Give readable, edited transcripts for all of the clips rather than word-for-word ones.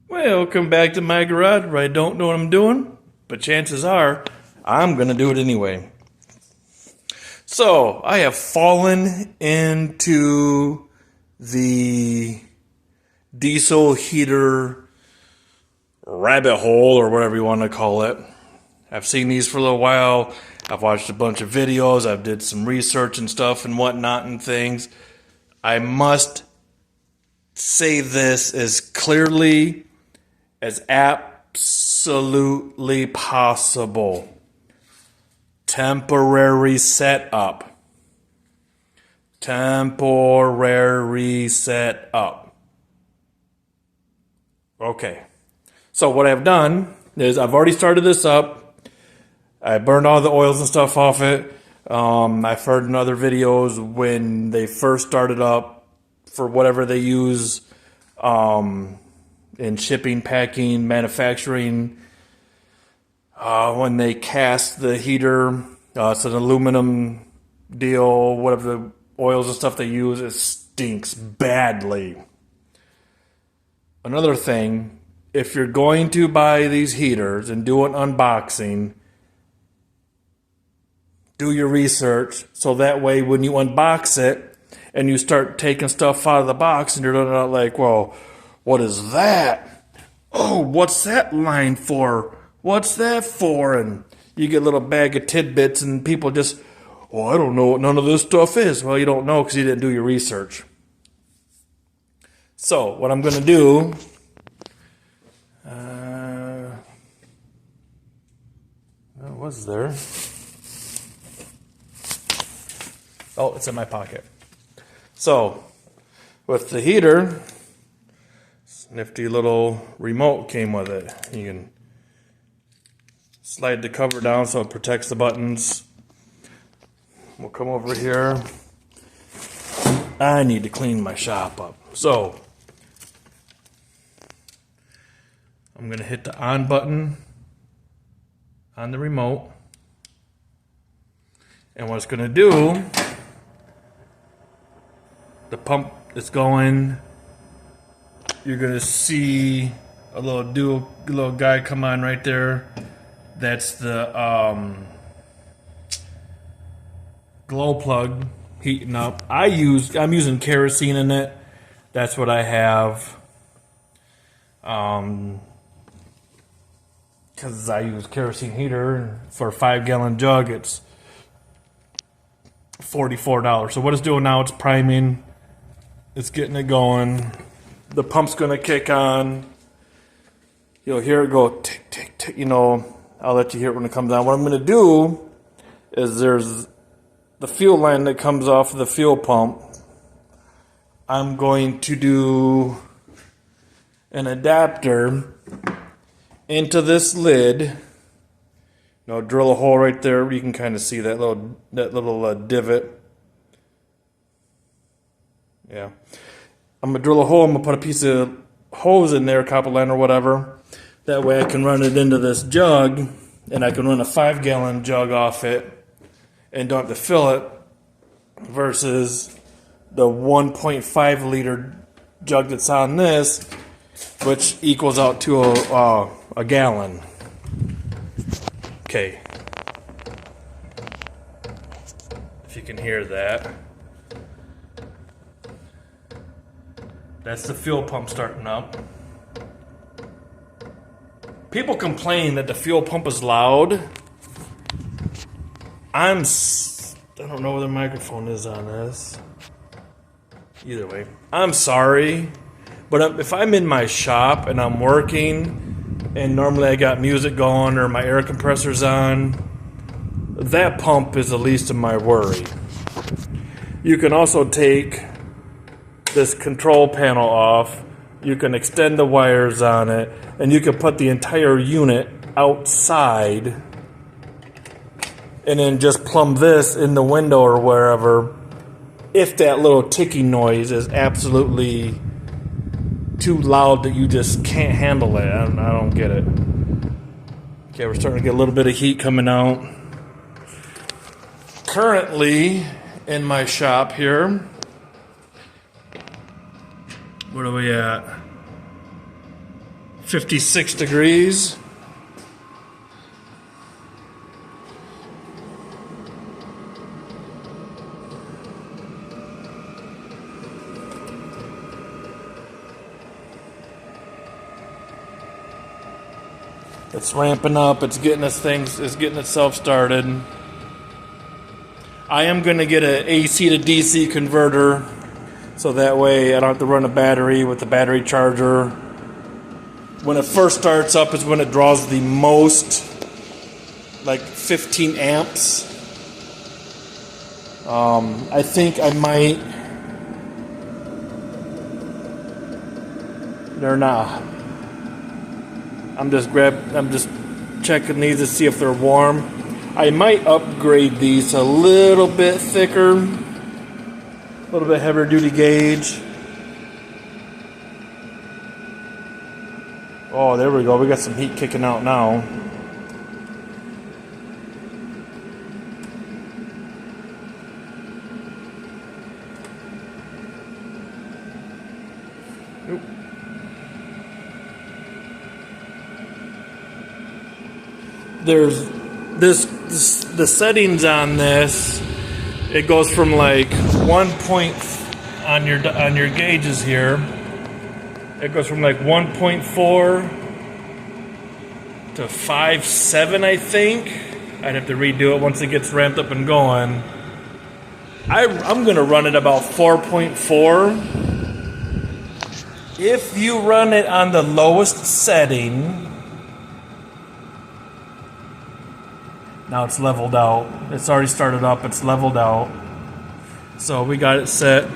Welcome back to my garage where I don't know what I'm doing, but chances are I'm going to do it anyway. So, I have fallen into the diesel heater rabbit hole or whatever you want to call it. I've seen these for a little while. I've watched a bunch of videos. I've did some research and stuff and whatnot and things. I must say this as clearly as absolutely possible. Temporary setup. Temporary setup. Okay. So what I've done is I've already started this up. I burned all the oils and stuff off it. I've heard in other videos when they first started up for whatever they use in shipping, packing, manufacturing, when they cast the heater, it's an aluminum deal, whatever the oils and stuff they use, it stinks badly. Another thing, if you're going to buy these heaters and do an unboxing, do your research so that way when you unbox it and you start taking stuff out of the box and you're not like, well, what is that? Oh, what's that line for? What's that for? And you get a little bag of tidbits and people just, oh, I don't know what none of this stuff is. Well, you don't know because you didn't do your research. So, what I'm going to do, what was there? Oh, it's in my pocket. So, with the heater, nifty little remote came with it. You can slide the cover down so it protects the buttons. We'll come over here. I need to clean my shop up. So, I'm going to hit the on button on the remote. And what it's going to do, the pump is going. You're going to see a little guy come on right there. That's the glow plug heating up. I'm using kerosene in it. That's what I have. Because I use kerosene heater, and for a 5-gallon jug, it's $44. So what it's doing now, it's priming. It's getting it going. The pump's going to kick on. You'll hear it go tick, tick, tick. I'll let you hear it when it comes on. What I'm going to do is there's the fuel line that comes off of the fuel pump. I'm going to do an adapter into this lid. Drill a hole right there. You can kind of see that little divot. Yeah. I'm going to drill a hole. I'm going to put a piece of hose in there, copper line or whatever. That way I can run it into this jug, and I can run a 5-gallon jug off it and don't have to fill it versus the 1.5 liter jug that's on this, which equals out to a gallon. Okay. If you can hear that. That's the fuel pump starting up. People complain that the fuel pump is loud. I don't know where the microphone is on this. Either way, I'm sorry. But if I'm in my shop and I'm working and normally I got music going or my air compressor's on, that pump is the least of my worry. You can also take this control panel off, you can extend the wires on it, and you can put the entire unit outside and then just plumb this in the window or wherever if that little ticking noise is absolutely too loud that you just can't handle it. I don't get it. Okay, we're starting to get a little bit of heat coming out. Currently in my shop here, what are we at? 56 degrees. It's ramping up. It's getting itself started. I am going to get an AC to DC converter, so that way I don't have to run a battery with the battery charger. When it first starts up is when it draws the most, like 15 amps. I think I might. They're not. I'm just checking these to see if they're warm. I might upgrade these a little bit thicker, a little bit heavier duty gauge. Oh, there we go. We got some heat kicking out now. Oop. There's the settings on this. It goes from like 1 point on your gauges here. It goes from like 1.4 to 5.7, I think. I'd have to redo it once it gets ramped up and going. I'm gonna run it about 4.4. If you run it on the lowest setting, now it's leveled out. It's already started up. It's leveled out. So we got it set.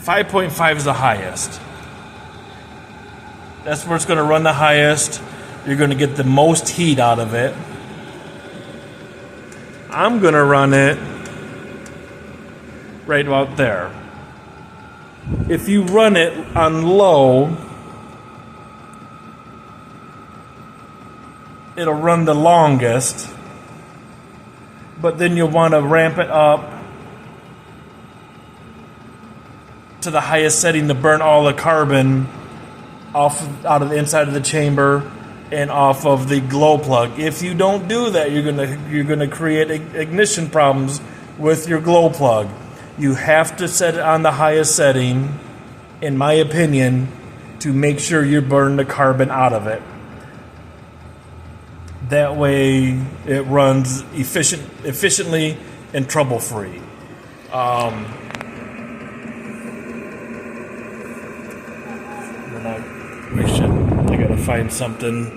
5.5 is the highest. That's where it's going to run the highest. You're going to get the most heat out of it. I'm going to run it right about there. If you run it on low, it'll run the longest, but then you'll want to ramp it up to the highest setting to burn all the carbon out of the inside of the chamber and off of the glow plug. If you don't do that, you're gonna create ignition problems with your glow plug. You have to set it on the highest setting, in my opinion, to make sure you burn the carbon out of it. That way it runs efficiently and trouble-free. I gotta find something.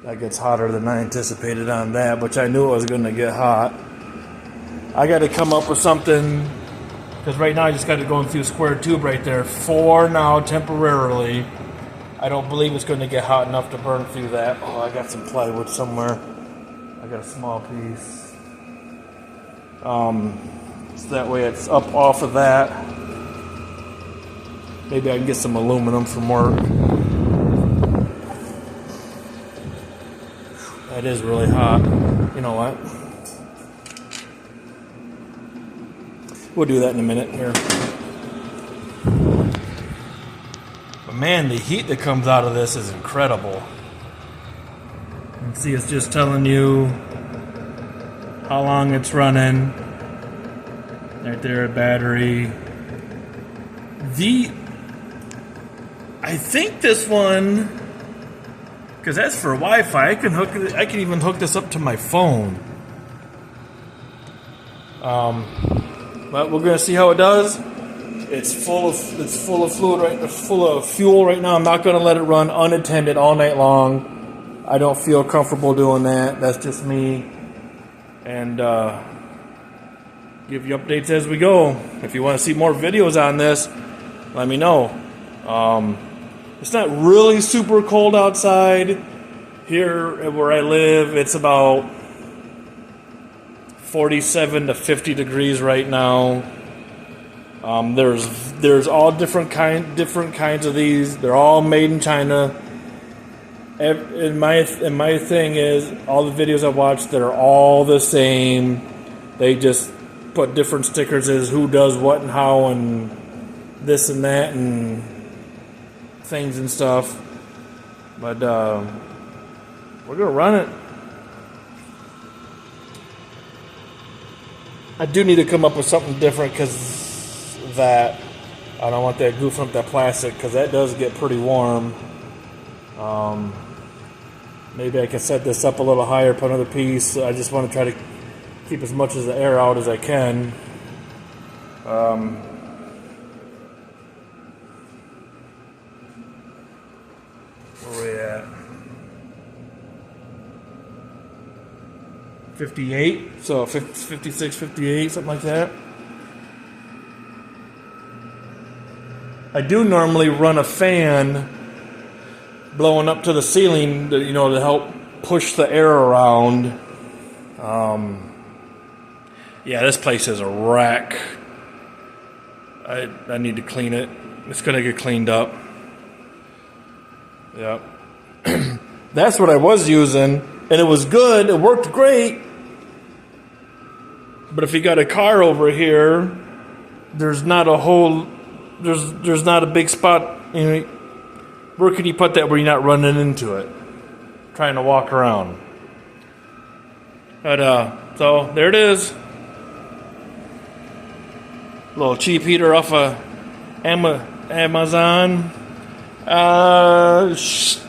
That gets hotter than I anticipated on that, which I knew it was gonna get hot. I gotta come up with something. Because right now I just got it going through a square tube right there for now, temporarily. I don't believe it's going to get hot enough to burn through that. Oh, I got some plywood somewhere. I got a small piece. So that way it's up off of that. Maybe I can get some aluminum from work. That is really hot. You know what? We'll do that in a minute here. But man, the heat that comes out of this is incredible. You can see it's just telling you how long it's running. Right there, a battery. I think this one, because that's for Wi-Fi, I can even hook this up to my phone. But we're gonna see how it does. It's full of fluid full of fuel right now. I'm not gonna let it run unattended all night long. I don't feel comfortable doing that. That's just me. And give you updates as we go. If you want to see more videos on this, let me know. It's not really super cold outside. Here where I live, it's about 47 to 50 degrees right now. There's all different kinds of these. They're all made in China. And my thing is, all the videos I watch, they're all the same. They just put different stickers as who does what and how and this and that and things and stuff. But we're gonna run it. I do need to come up with something different because that I don't want that goofing up that plastic because that does get pretty warm. Maybe I can set this up a little higher, put another piece. I just want to try to keep as much of the air out as I can. Where are we at? 58, so 56, 58, something like that. I do normally run a fan blowing up to the ceiling, to help push the air around. Yeah, this place is a wreck. I need to clean it. It's gonna get cleaned up. Yep. That's what I was using, and it was good. It worked great. But if you got a car over here, there's not a big spot. Where can you put that where you're not running into it, trying to walk around? But so there it is. Little cheap heater off of Amazon. Because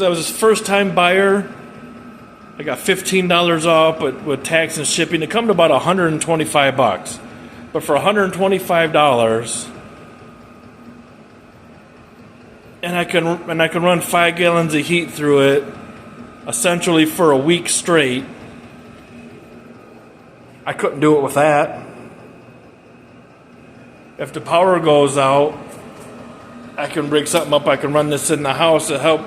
I was his first time buyer, I got $15 off, but with tax and shipping, it come to about $125. But for $125, and I can run 5 gallons of heat through it, essentially for a week straight. I couldn't do it with that. If the power goes out, I can rig something up. I can run this in the house to help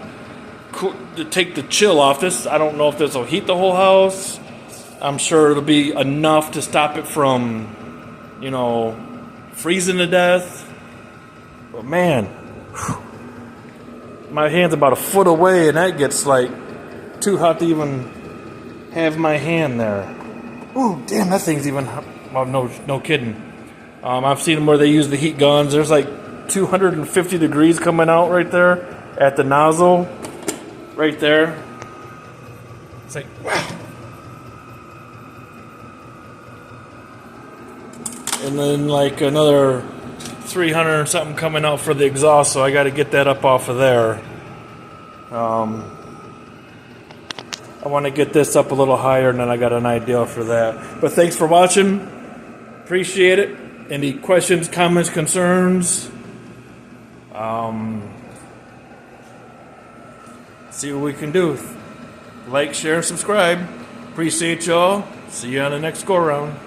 to take the chill off this. I don't know if this will heat the whole house. I'm sure it'll be enough to stop it from, freezing to death. But man, my hand's about a foot away, and that gets like too hot to even have my hand there. Ooh, damn, that thing's even hot. Well, no kidding. I've seen them where they use the heat guns. There's like 250 degrees coming out right there at the nozzle. Right there. It's like, wow. And then like another 300 or something coming out for the exhaust, so I got to get that up off of there. I want to get this up a little higher, and then I got an idea for that. But thanks for watching. Appreciate it. Any questions, comments, concerns? See what we can do. Like, share, and subscribe. Appreciate y'all. See you on the next go-around.